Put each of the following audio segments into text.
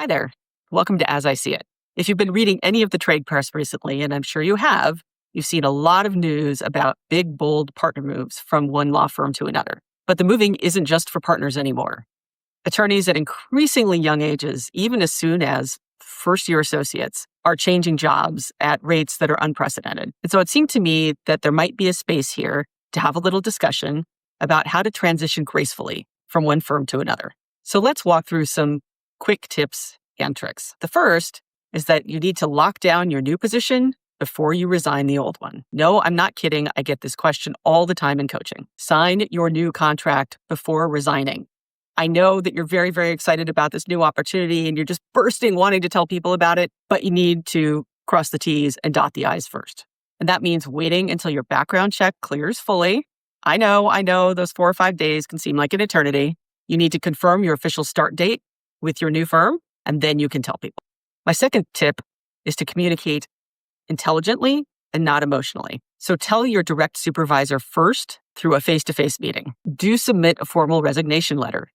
Hi there. Welcome to As I See It. If you've been reading any of the trade press recently, and I'm sure you have, you've seen a lot of news about big, bold partner moves from one law firm to another. But the moving isn't just for partners anymore. Attorneys at increasingly young ages, even as soon as first-year associates, are changing jobs at rates that are unprecedented. And so it seemed to me that there might be a space here to have a little discussion about how to transition gracefully from one firm to another. So let's walk through some quick tips and tricks. The first is that you need to lock down your new position before you resign the old one. No, I'm not kidding. I get this question all the time in coaching. Sign your new contract before resigning. I know that you're very, very excited about this new opportunity and you're just bursting wanting to tell people about it, but you need to cross the T's and dot the I's first. And that means waiting until your background check clears fully. I know those 4 or 5 days can seem like an eternity. You need to confirm your official start date with your new firm, and then you can tell people. My second tip is to communicate intelligently and not emotionally. So tell your direct supervisor first through a face-to-face meeting. Do submit a formal resignation letter.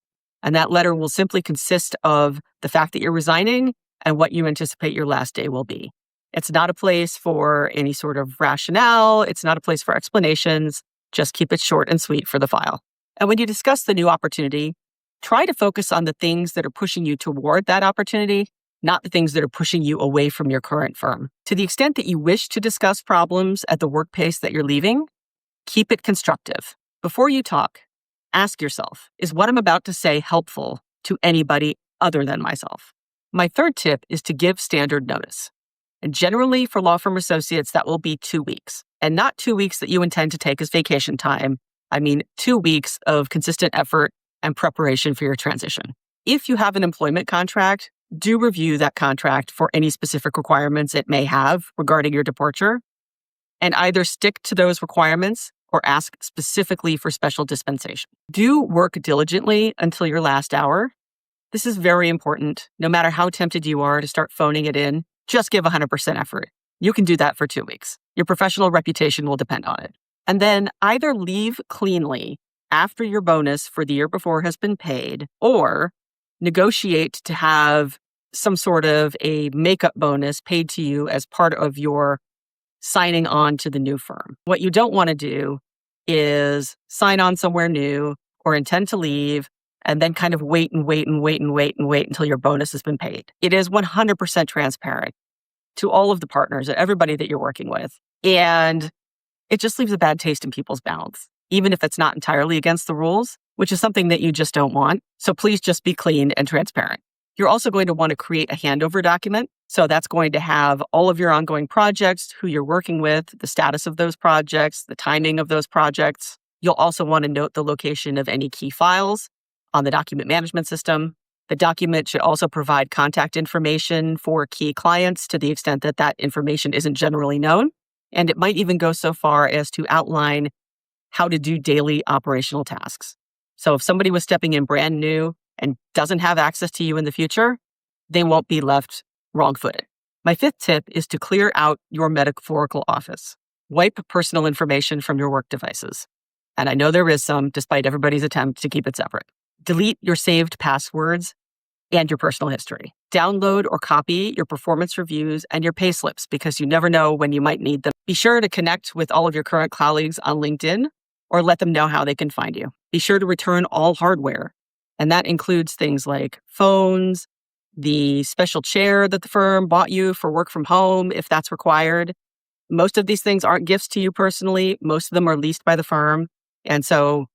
And that letter will simply consist of the fact that you're resigning and what you anticipate your last day will be. It's not a place for any sort of rationale. It's not a place for explanations. Just keep it short and sweet for the file. And when you discuss the new opportunity, try to focus on the things that are pushing you toward that opportunity, not the things that are pushing you away from your current firm. To the extent that you wish to discuss problems at the work pace that you're leaving, keep it constructive. Before you talk, ask yourself, is what I'm about to say helpful to anybody other than myself? My third tip is to give standard notice. And generally for law firm associates, that will be 2 weeks. And not 2 weeks that you intend to take as vacation time. I mean, 2 weeks of consistent effort and preparation for your transition. If you have an employment contract, do review that contract for any specific requirements it may have regarding your departure, and either stick to those requirements or ask specifically for special dispensation. Do work diligently until your last hour. This is very important. No matter how tempted you are to start phoning it in, just give 100% effort. You can do that for 2 weeks. Your professional reputation will depend on it. And then either leave cleanly after your bonus for the year before has been paid, or negotiate to have some sort of a makeup bonus paid to you as part of your signing on to the new firm. What you don't want to do is sign on somewhere new or intend to leave and then kind of wait until your bonus has been paid. It is 100% transparent to all of the partners and everybody that you're working with. And it just leaves a bad taste in people's mouths, even if it's not entirely against the rules, which is something that you just don't want. So please just be clean and transparent. You're also going to want to create a handover document. So that's going to have all of your ongoing projects, who you're working with, the status of those projects, the timing of those projects. You'll also want to note the location of any key files on the document management system. The document should also provide contact information for key clients to the extent that that information isn't generally known. And it might even go so far as to outline how to do daily operational tasks. So if somebody was stepping in brand new and doesn't have access to you in the future, they won't be left wrong-footed. My fifth tip is to clear out your metaphorical office. Wipe personal information from your work devices. And I know there is some, despite everybody's attempt to keep it separate. Delete your saved passwords and your personal history. Download or copy your performance reviews and your pay slips because you never know when you might need them. Be sure to connect with all of your current colleagues on LinkedIn or let them know how they can find you. Be sure to return all hardware. And that includes things like phones, the special chair that the firm bought you for work from home, if that's required. Most of these things aren't gifts to you personally. Most of them are leased by the firm. And so,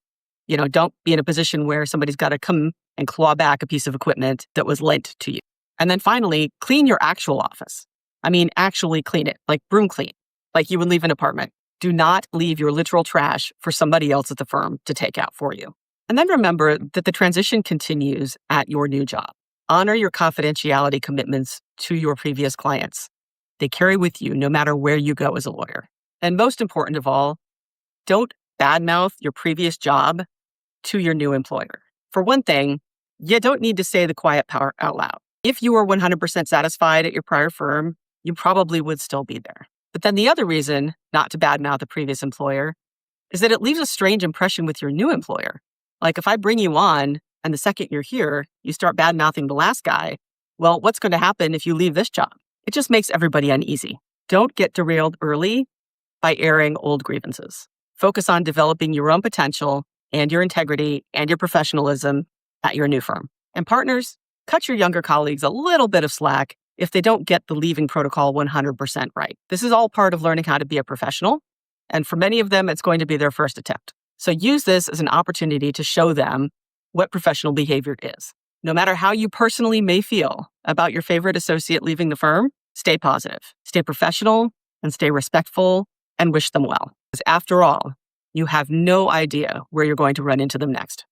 don't be in a position where somebody's got to come and claw back a piece of equipment that was lent to you. And then finally, clean your actual office. I mean, actually clean it, like broom clean, like you would leave an apartment. Do not leave your literal trash for somebody else at the firm to take out for you. And then remember that the transition continues at your new job. Honor your confidentiality commitments to your previous clients. They carry with you no matter where you go as a lawyer. And most important of all, don't badmouth your previous job to your new employer. For one thing, you don't need to say the quiet part out loud. If you were 100% satisfied at your prior firm, you probably would still be there. But then the other reason not to badmouth the previous employer is that it leaves a strange impression with your new employer. Like if I bring you on and the second you're here, you start badmouthing the last guy, Well, what's going to happen if you leave this job? It just makes everybody uneasy. Don't get derailed early by airing old grievances. Focus on developing your own potential and your integrity and your professionalism at your new firm. And partners, cut your younger colleagues a little bit of slack if they don't get the leaving protocol 100% right. This is all part of learning how to be a professional. And for many of them, it's going to be their first attempt. So use this as an opportunity to show them what professional behavior is. No matter how you personally may feel about your favorite associate leaving the firm, stay positive, stay professional, and stay respectful, and wish them well. Because after all, you have no idea where you're going to run into them next.